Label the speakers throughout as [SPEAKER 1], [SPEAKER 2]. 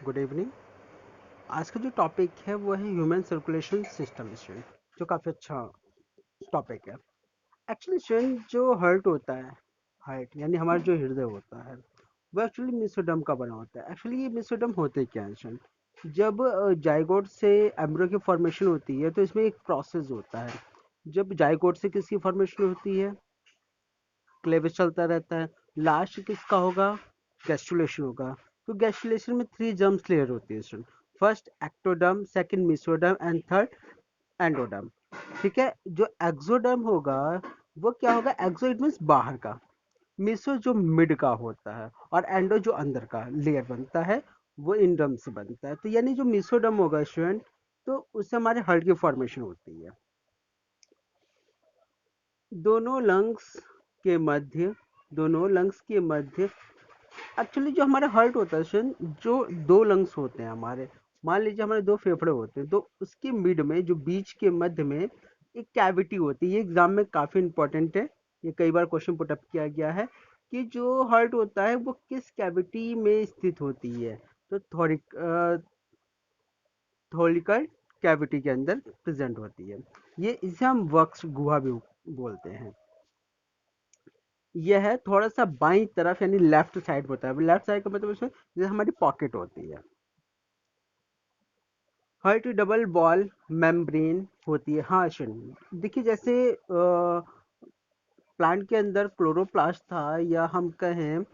[SPEAKER 1] Good evening. आज का जो टॉपिक है वो है ह्यूमन सर्कुलेशन सिस्टम स्टूडेंट, जो काफ़ी अच्छा टॉपिक है। एक्चुअली स्टूडेंट, जो हार्ट होता है, हार्ट यानी हमारा जो हृदय होता है, वो एक्चुअली मेसोडर्म का बना होता है। एक्चुअली ये मेसोडर्म होते क्या है स्टूडेंट? जब जाइगोट से एम्ब्रियो की फॉर्मेशन होती है तो इसमें एक प्रोसेस होता है। जब जाइगोट से किसकी फॉर्मेशन होती है? क्लेवेज चलता रहता है। लास्ट किसका होगा? गैस्ट्रुलेशन होगा। तो गैस्ट्रुलेशन में 3 जर्म्स लेयर होती है। First ectoderm, second mesoderm and third endoderm. ठीक है। जो एक्सोडर्म होगा वो क्या होगा? एक्सो इट मीन्स बाहर का, मेसो जो मिड का होता है, और एंडो जो अंदर का लेयर बनता है वो इंडर्म से बनता है। तो यानी जो मेसोडर्म होगा स्टूडेंट, तो उससे हमारे हार्ट की फॉर्मेशन होती है। दोनों लंग्स के मध्य दोनों लंग्स के मध्य एक्चुअली जो हमारा हार्ट होता है सुन, जो 2 लंग्स होते हैं हमारे, मान लीजिए हमारे 2 फेफड़े होते हैं, तो उसके मिड में जो बीच के मध्य में एक कैविटी होती है। ये एग्जाम में काफी इंपॉर्टेंट है। ये कई बार क्वेश्चन पुटअप किया गया है कि जो हार्ट होता है वो किस कैविटी में स्थित होती है। तो थोरिकल कैविटी के अंदर प्रेजेंट होती है। ये इसे हम वक्ष गुहा भी बोलते हैं। यह है थोड़ा सा बाईं तरफ यानी लेफ्ट साइड होता है। लेफ्ट साइड का मतलब उसमें जैसे हमारी पॉकेट होती है। हार्ट डबल बॉल मेम्ब्रेन होती है। हाँ सुन, देखिए जैसे प्लांट के अंदर क्लोरोप्लास्ट था, या हम कहें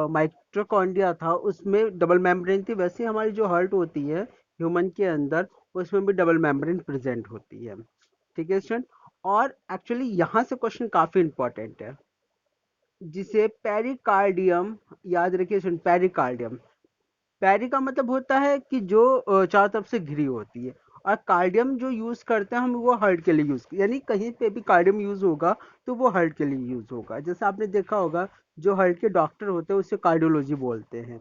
[SPEAKER 1] माइटोकॉन्ड्रिया था, उसमें डबल मेम्ब्रेन थी। वैसे हमारी जो हार्ट होती है ह्यूमन के अंदर, उसमें भी डबल मेम्ब्रेन प्रेजेंट होती है। ठीक है स्टूडेंट। और एक्चुअली यहाँ से क्वेश्चन काफी इंपॉर्टेंट है, जिसे पेरिकार्डियम, याद रखिए सुन, पेरिकार्डियम। पेरी का मतलब होता है कि जो चारों तरफ से घिरी होती है, और कार्डियम जो यूज करते हैं हम, वो हार्ट के लिए यूज, यानी कहीं पे भी कार्डियम यूज होगा तो वो हार्ट के लिए यूज होगा। जैसे आपने देखा होगा, जो हार्ट के डॉक्टर होते हैं उसे कार्डियोलॉजी बोलते हैं।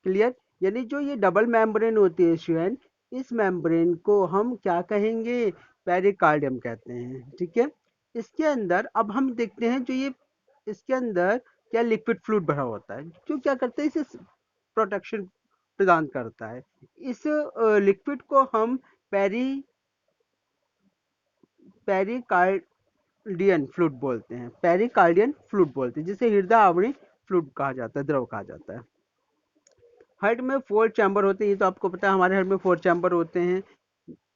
[SPEAKER 1] क्लियर? यानी जो ये डबल मेम्ब्रेन होती है स्टूडेंट, इस मेम्ब्रेन को हम क्या कहेंगे? पेरिकार्डियम कहते हैं। ठीक है। इसके अंदर अब हम देखते हैं, जो ये इसके अंदर क्या लिक्विड फ्लूइड भरा होता है, जो क्या करता है, इसे प्रोटेक्शन प्रदान करता है। इस लिक्विड को हम पेरी पेरिकार्डियन फ्लूइड बोलते हैं। पेरिकार्डियन फ्लूइड बोलते हैं, जिसे हृदय आवरणी फ्लूइड कहा जाता है, द्रव कहा जाता है। हार्ट में 4 चैम्बर होते हैं, ये तो आपको पता है, हमारे हार्ट में 4 चैम्बर होते हैं।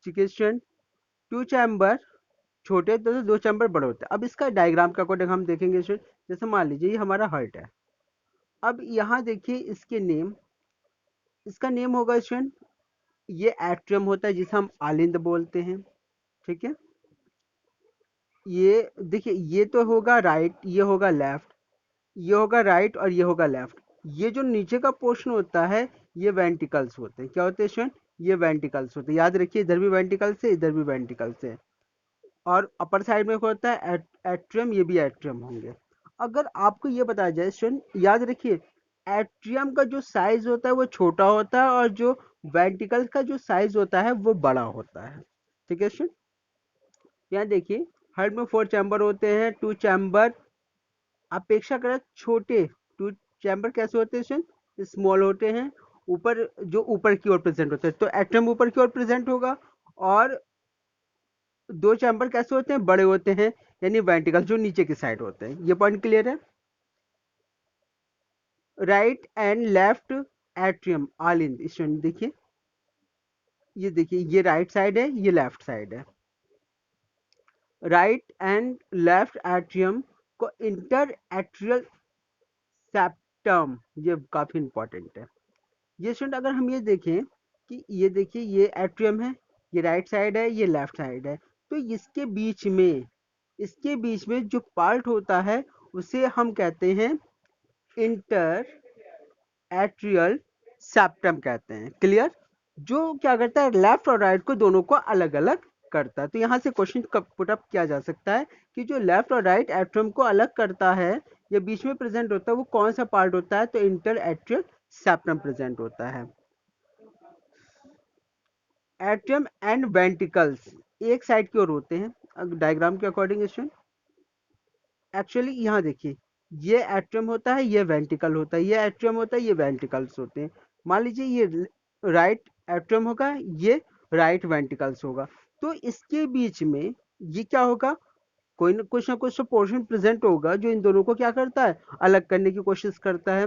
[SPEAKER 1] चिकित्सन 2 चैम्बर छोटे होते हैं, 2 चैम्बर बड़े होते हैं। अब इसका डायग्राम के अकॉर्डिंग हम देखेंगे स्टूडेंट। जैसे मान लीजिए ये हमारा हार्ट है। अब यहाँ देखिए इसके नेम, इसका नेम होगा स्टूडेंट, ये एट्रियम होता है जिसे हम आलिंद बोलते हैं। ठीक है। ये देखिए, ये तो होगा राइट, ये होगा लेफ्ट, ये होगा राइट और ये होगा लेफ्ट। ये जो नीचे का पोर्शन होता है, ये वेंटिकल्स होते हैं। क्या होते हैं स्टूडेंट? ये वेंटिकल्स होते हैं। याद रखिए, इधर भी वेंटिकल्स है, इधर भी वेंटिकल्स है। और अपर साइड में क्या होता है? एट्रियम, ये भी एट्रियम होंगे। अगर आपको ये बताया जाए स्टूडेंट, याद रखिए, एट्रियम का जो साइज होता है वो छोटा होता है, और जो वेंटिकल्स का जो साइज होता है वो बड़ा होता है। ठीक है स्टूडेंट। यहाँ देखिए, हार्ट में 4 चैम्बर होते हैं। 2 चैम्बर अपेक्षाकृत छोटे, 2 चैम्बर कैसे होते हैं स्टूडेंट? स्मॉल होते हैं। ऊपर, जो ऊपर की ओर प्रेजेंट होते हैं, तो एटम ऊपर की ओर प्रेजेंट होगा। और 2 चैम्बर कैसे होते हैं? बड़े होते हैं, यानी वेंटिकल जो नीचे की साइड होते हैं। ये पॉइंट क्लियर है? राइट एंड लेफ्ट एट्रियम आलिंद स्टूडेंट, देखिए, ये देखिए, ये राइट साइड है, ये लेफ्ट साइड है। राइट एंड लेफ्ट एट्रियम को इंटर एट्रियल सेप्टम, ये काफी इंपॉर्टेंट है। ये स्टूडेंट, अगर हम ये देखें कि ये देखिए, ये एट्रियम है, ये राइट साइड है, ये लेफ्ट साइड है, तो इसके बीच में जो पार्ट होता है उसे हम कहते हैं इंटर एट्रियल सेप्टम कहते हैं। क्लियर? जो क्या करता है, लेफ्ट और राइट को दोनों को अलग अलग करता है। तो यहाँ से क्वेश्चन पुटअप किया जा सकता है कि जो लेफ्ट और राइट एट्रियम को अलग करता है या बीच में प्रेजेंट होता है, वो कौन सा पार्ट होता है? तो इंटर एट्रियल सेप्टम प्रेजेंट होता है। एट्रियम एंड वेंटिकल्स एक साइड की ओर होते हैं डायग्राम के अकॉर्डिंग स्टूडेंट। एक्चुअली यहाँ देखिए, ये एट्रियम होता है, ये वेंटिकल होता है, ये एट्रियम होता है, ये वेंटिकल्स होते हैं। मान लीजिए ये राइट एट्रियम होगा, ये राइट वेंट्रिकल्स होगा। तो इसके बीच में ये क्या होगा, कोई ना कुछ तो पोर्शन प्रेजेंट होगा जो इन दोनों को क्या करता है, अलग करने की कोशिश करता है।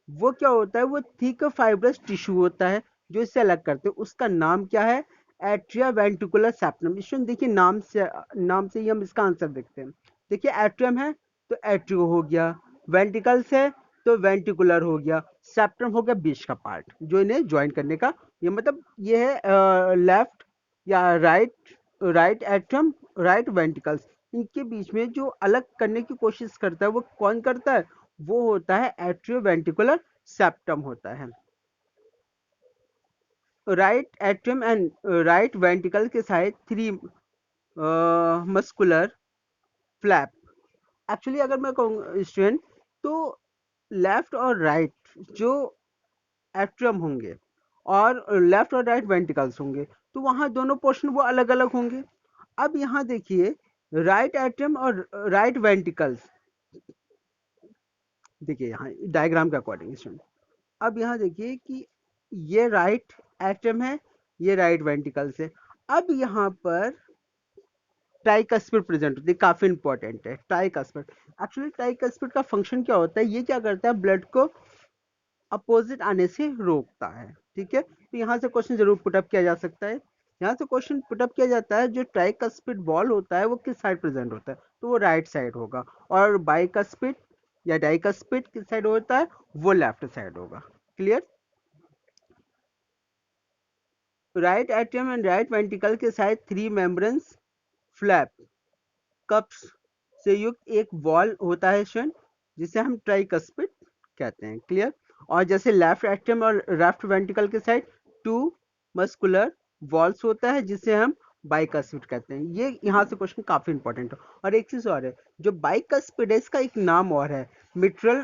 [SPEAKER 1] वो क्या होता है, वो थिक फाइब्रस टिश्यू होता है जो इससे अलग करते हैं। उसका नाम क्या है, एट्रिया वेंट्रिकुलर सेप्टम। इसमें देखिए नाम से ही हम इसका आंसर देखते हैं। देखिए एट्रियम है तो एट्रियो हो गया, वेंट्रिकल्स है तो वेंट्रिकुलर हो गया, सेप्टम हो गया बीच का पार्ट जो इन्हें ज्वाइन करने का। ये मतलब ये है लेफ्ट या राइट एट्रियम, राइट वेंट्रिकल्स। इनके बीच में जो अलग करने की कोशिश करता है वो कौन करता है, वो होता है एट्रियोवेंट्रिकुलर सेप्टम होता है। Right atrium and right ventricle के side three muscular flap. Actually अगर मैं कहूँ स्टूडेंट, तो लेफ्ट और राइट जो एट्रियम होंगे और लेफ्ट और राइट वेंट्रिकल्स होंगे, तो वहां दोनों पोर्शन वो अलग अलग होंगे। अब यहाँ देखिए राइट एट्रियम और राइट वेंट्रिकल्स, देखिए यहाँ डायग्राम के अकॉर्डिंग स्टूडेंट, अब यहाँ देखिए कि ये राइट एट्रियम है, ये राइट वेंट्रिकल्स है। अब यहाँ पर ट्राइकस्पिड प्रेजेंट होती है, काफी इंपॉर्टेंट है ट्राइकस्पिड। एक्चुअली ट्राइकस्पिड का फंक्शन क्या होता है, ये क्या करता है, ब्लड को अपोजिट आने से रोकता है। ठीक है, तो यहाँ से क्वेश्चन जरूर पुटअप किया जा सकता है। यहाँ से क्वेश्चन पुटअप किया जाता है, जो ट्राइकस्पिड बॉल होता है वो किस साइड प्रेजेंट होता है, तो वो राइट साइड होगा। और बाइकस्पिड या डाइकस्पिड किस साइड होता है, वो लेफ्ट साइड होगा। Clear. Right atrium and right ventricle के side three membranes flap cups से युक्त एक वॉल होता है स्टूडेंट, जिसे हम ट्राइकस्पिड कहते हैं। क्लियर। और जैसे लेफ्ट एट्रियम और लेफ्ट वेंट्रिकल के साइड टू मस्कुलर वॉल्स होता है जिसे हम बाइकस्पिड कहते हैं। ये यहाँ से क्वेश्चन काफी इंपॉर्टेंट है। और एक चीज और है, जो बाइकस्पिड है इसका एक नाम और है, मिट्रल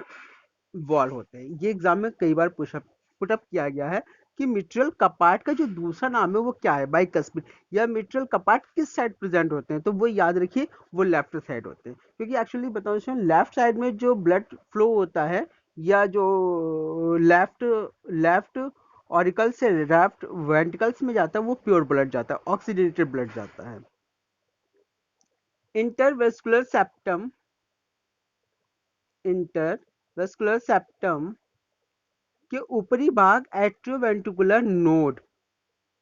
[SPEAKER 1] वॉल होते हैं। ये एग्जाम में कई बार पुटअप किया गया है कि मिट्रल कपाट का जो दूसरा नाम है वो क्या है, बाइकस्पिड। या मिट्रल कपाट किस साइड प्रेजेंट होते हैं, तो वो याद रखिए, वो लेफ्ट साइड होते हैं। क्योंकि एक्चुअली बताओ, लेफ्ट साइड में जो ब्लड फ्लो होता है, या जो लेफ्ट लेफ्ट ऑरिकल से लेफ्ट वेंट्रिकल्स में जाता है, वो प्योर ब्लड जाता है, ऑक्सीडेटेड ब्लड जाता है। इंटरवेस्कुलर सेप्टम, इंटरवेस्कुलर सेप्टम के ऊपरी भाग एट्रियोवेंट्रिकुलर नोड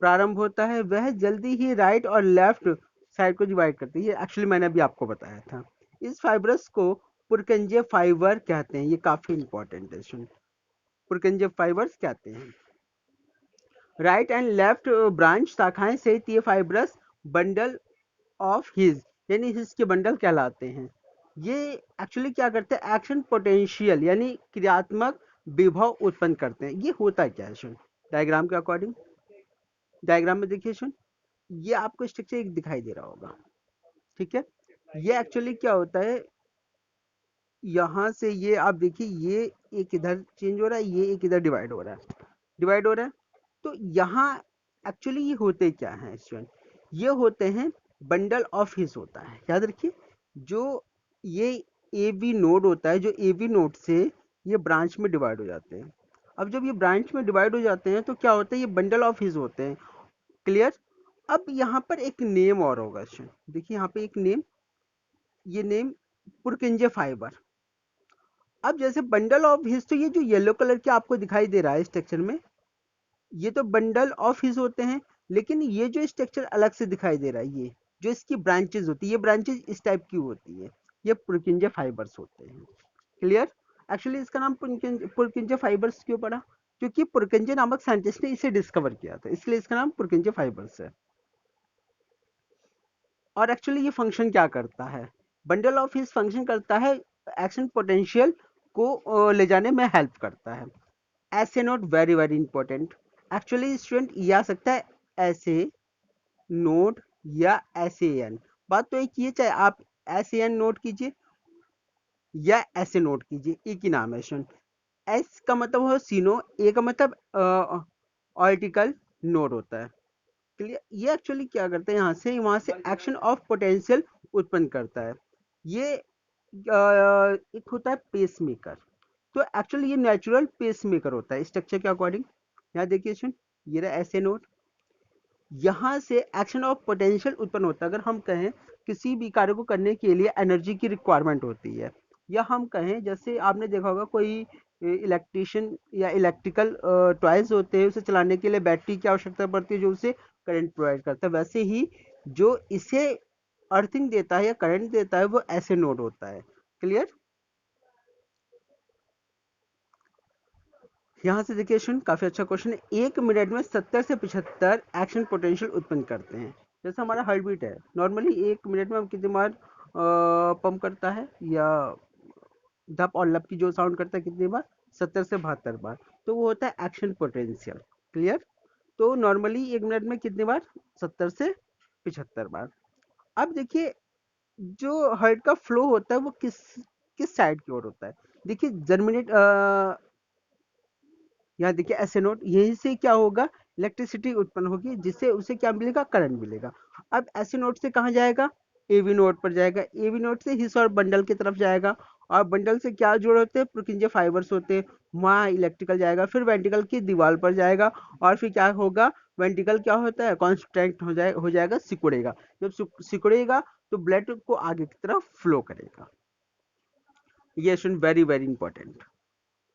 [SPEAKER 1] प्रारंभ होता है, वह जल्दी ही राइट और लेफ्ट साइड को डिवाइड करती है। ये एक्चुअली मैंने अभी आपको बताया था। इस फाइब्रस को पुरकंजे फाइबर कहते हैं। ये काफी इंपॉर्टेंट है, पुरकंजे फाइबर्स कहते हैं। राइट एंड लेफ्ट ब्रांच शाखाएं सहित ये फाइब्रस बंडल ऑफ हिज, यानी हिज के बंडल कहलाते हैं। ये एक्चुअली क्या करते हैं, एक्शन पोटेंशियल यानी क्रियात्मक विभव उत्पन्न करते हैं। ये होता क्या है, डायग्राम के अकॉर्डिंग, डायग्राम में देखिए सुन, ये आपको स्ट्रक्चर एक दिखाई दे रहा होगा। ठीक है, ये एक्चुअली क्या होता है, यहाँ से ये आप देखिए, ये एक इधर चेंज हो रहा है, ये एक इधर डिवाइड हो रहा है, डिवाइड हो रहा है। तो यहाँ एक्चुअली ये होते क्या है स्टूडेंट, ये होते हैं बंडल ऑफ हिस होता है, याद रखिए। जो ये ए बी नोड होता है, जो ए बी नोड से ये ब्रांच में डिवाइड हो जाते हैं। अब जब ये ब्रांच में डिवाइड हो जाते हैं तो क्या होता है, ये बंडल ऑफ हिज होते हैं। क्लियर। अब यहाँ पर एक नेम और होगा स्टूडेंट, देखिए यहाँ पे एक नेम, ये नेम पुरकिंजे फाइबर। अब जैसे बंडल ऑफ हिज, तो ये जो येलो कलर के आपको दिखाई दे रहा है स्ट्रक्चर में, ये तो बंडल ऑफ हिज होते हैं। लेकिन ये जो स्ट्रक्चर अलग से दिखाई दे रहा है, ये जो इसकी ब्रांचेज होती है, ये ब्रांचेज इस टाइप की होती है, ये पुरकिंजे फाइबर्स होते हैं। क्लियर। एक्चुअली इसका नाम पुरकिंजे फाइबर्स क्यों पड़ा, क्योंकि पुरकिंजे नामक साइंटिस्ट ने इसे डिस्कवर किया था, इसलिए इसका नाम पुरकिंजे फाइबर्स है। और एक्चुअली ये फंक्शन क्या करता है, बंडल ऑफ हिज फंक्शन करता है एक्शन पोटेंशियल को ले जाने में हेल्प करता है। ऐसे note very very important. Actually student ये आ सकता है ऐसे नोट या ऐसे एन। बात तो एक ही है, चाहे आप ऐसे एन नोट कीजिए या ऐसे नोट कीजिए, एक ही नाम है स्टूडेंट। एस का मतलब हो सीनो, ए का मतलब ऑर्टिकल नोड होता है। क्लियर। ये एक्चुअली क्या करते हैं, यहाँ से वहां से एक्शन ऑफ पोटेंशियल उत्पन्न करता है। ये एक होता है पेस मेकर। तो एक्चुअली ये नेचुरल पेस मेकर होता है स्ट्रक्चर के अकॉर्डिंग। यहाँ देखिए सुन, ये रहा ऐसे नोट। यहाँ से एक्शन ऑफ पोटेंशियल उत्पन्न होता है। अगर हम कहें किसी भी कार्य को करने के लिए एनर्जी की रिक्वायरमेंट होती है, या हम कहें जैसे आपने देखा होगा कोई इलेक्ट्रिशियन या इलेक्ट्रिकल टॉयज होते हैं, उसे चलाने के लिए बैटरी की आवश्यकता पड़ती है जो उसे करंट प्रोवाइड करता है। वैसे ही जो इसे अर्थिंग देता है या करंट देता है वो ऐसे नोड होता है। क्लियर? यहाँ से देखिए क्वेश्चन काफी अच्छा क्वेश्चन है। 1 मिनट में 70 से 75 एक्शन पोटेंशियल उत्पन्न करते हैं। जैसे हमारा हार्ट बीट है, नॉर्मली 1 मिनट में हम कितनी बार पंप करता है, या धप और लब की जो साउंड करता है कितनी बार, 70 से 72 बार। तो वो होता है एक्शन पोटेंशियल। क्लियर? तो नॉर्मली 1 मिनट में कितनी बार, 70 से 75 बार। अब देखिए जो हार्ट का फ्लो होता है वो किस किस साइड की ओर होता है। देखिए जर्मिनेट, यहाँ देखिए ऐसे नोट, यहीं से क्या होगा, इलेक्ट्रिसिटी उत्पन्न होगी जिससे उसे क्या मिलेगा, करंट मिलेगा। अब ऐसे नोट से कहाँ जाएगा, एवी नोट पर जाएगा। एवी नोट से हिस और बंडल की तरफ जाएगा, और बंडल से क्या जुड़े होते हैं, पुरकिंजे फाइबर्स होते हैं, वहाँ इलेक्ट्रिकल जाएगा, फिर वेंटिकल की दीवार पर जाएगा, और फिर क्या होगा, वेंटिकल क्या होता है, कॉन्स्ट्रैक्ट हो जाएगा, सिकुड़ेगा। जब सिकुड़ेगा तो ब्लड को आगे की तरफ फ्लो करेगा। ये very very important.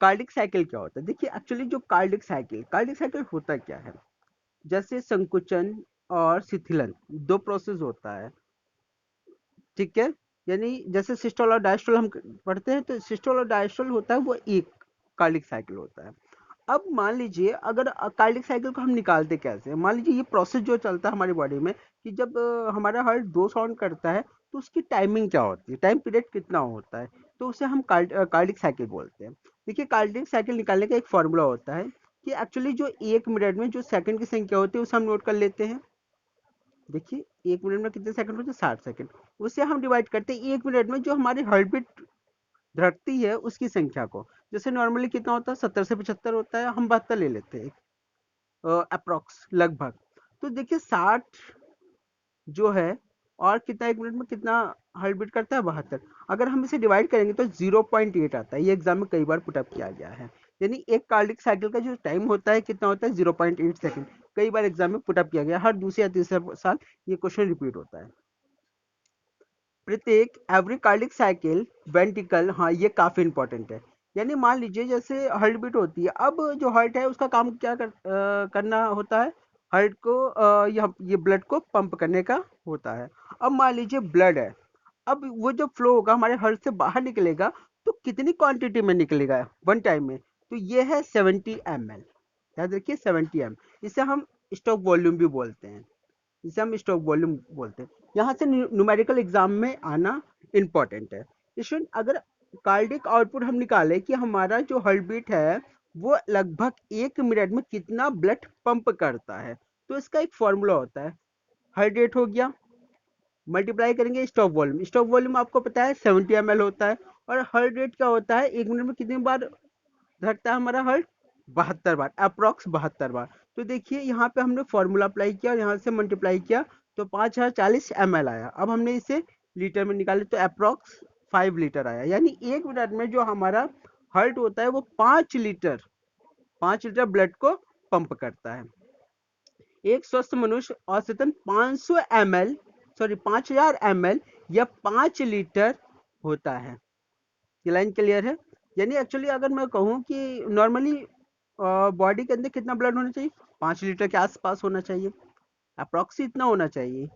[SPEAKER 1] Cardiac cycle क्या होता है, देखिए एक्चुअली जो कार्डिक साइकिल होता क्या है, जैसे संकुचन और शिथिलन दो प्रोसेस होता है। ठीक है? यानी जैसे सिस्टोल और डायस्टोल हम पढ़ते हैं, तो सिस्टोल और डायस्टोल होता है वो एक कार्डिक साइकिल होता है। अब मान लीजिए अगर कार्डिक साइकिल को हम निकालते कैसे, मान लीजिए ये प्रोसेस जो चलता है हमारी बॉडी में, कि जब हमारा हार्ट दो साउंड करता है तो उसकी टाइमिंग क्या होती है, टाइम पीरियड कितना होता है, तो उसे हम कार्डिक साइकिल बोलते हैं। देखिए कार्डिक साइकिल निकालने का एक फॉर्मूला होता है कि एक्चुअली जो 1 मिनट में जो सेकंड की संख्या होती है उसे हम नोट कर लेते हैं। देखिए 1 मिनट में कितने सेकंड होते हैं, 60 सेकंड। उसे हम डिवाइड करते हैं 1 मिनट में जो हमारी हार्ट बीट धड़कती है उसकी संख्या को। जैसे नॉर्मली कितना होता है, 70 से 75 होता है, हम 72 ले लेते हैं अप्रोक्स, लगभग। तो देखिए 60 जो है, और कितना 1 मिनट में कितना हार्ट बीट करता है, 72। अगर हम इसे डिवाइड करेंगे तो 0.8 आता है। ये एग्जाम में कई बार पुटअप किया गया है। यानी एक कार्डिक साइकिल का जो टाइम होता है कितना होता है, 0.8 सेकंड। कई बार एग्जाम में पुटअप किया गया, हर दूसरे या तीसरे साल ये क्वेश्चन रिपीट होता है। प्रत्येक एवरी कार्डिक साइकिल वेंटिकल, हाँ ये काफी इंपॉर्टेंट है। यानी मान लीजिए जैसे हार्ट बीट होती है, अब जो हार्ट है उसका काम क्या करना होता है, हार्ट को ये ब्लड को पंप करने का होता है। अब मान लीजिए ब्लड है, अब वो जो फ्लो होगा हमारे हार्ट से बाहर निकलेगा, तो कितनी क्वांटिटी में निकलेगा वन टाइम में, तो ये है 70 ml। याद रखिए 70 ml। इसे हम स्टॉक वॉल्यूम भी बोलते हैं, जिसे हम स्टॉक वॉल्यूम बोलते हैं। यहाँ से न्यूमेरिकल एग्जाम में आना इंपॉर्टेंट है। स्टूडेंट अगर कार्डिक आउटपुट हम निकाले कि हमारा जो हार्ट बीट है वो लगभग 1 मिनट में कितना ब्लड पंप करता है, तो इसका एक फॉर्मूला होता है, हार्ट रेट हो गया, मल्टीप्लाई करेंगे स्टॉक वॉल्यूम। स्टॉक वॉल्यूम आपको पता है 70 ml होता है, और हार्ट रेट क्या होता है, 1 मिनट में कितनी बार धड़कता है हमारा हार्ट, 72 बार, अप्रोक्स 72 बार। तो देखिए यहाँ पे हमने फॉर्मूला अप्लाई किया और यहाँ से मल्टीप्लाई किया, तो 5040 ml आया। अब हमने इसे लीटर में निकाले तो अप्रोक्स 5 लीटर आया। यानी 1 मिनट में जो हमारा हार्ट होता है वो 5 लीटर ब्लड को पंप करता है। एक स्वस्थ मनुष्य औसतन 500 ml, सॉरी 5000 ml या 5 लीटर होता है। ये लाइन क्लियर है? यानी एक्चुअली अगर मैं कहूँ कि नॉर्मली बॉडी के अंदर कितना ब्लड होना चाहिए, 5 लीटर के आसपास होना चाहिए, अप्रोक्सी इतना होना चाहिए।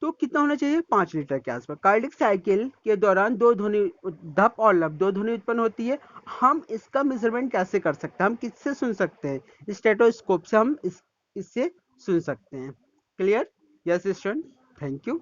[SPEAKER 1] तो कितना होना चाहिए, 5 लीटर के आसपास। कार्डिक साइकिल के दौरान दो ध्वनि, धप और लब, दो ध्वनि उत्पन्न होती है। हम इसका मेजरमेंट कैसे कर सकते हैं, हम किससे सुन सकते हैं, स्टेटोस्कोप से हम इससे सुन सकते हैं। Clear? Yes student, thank you.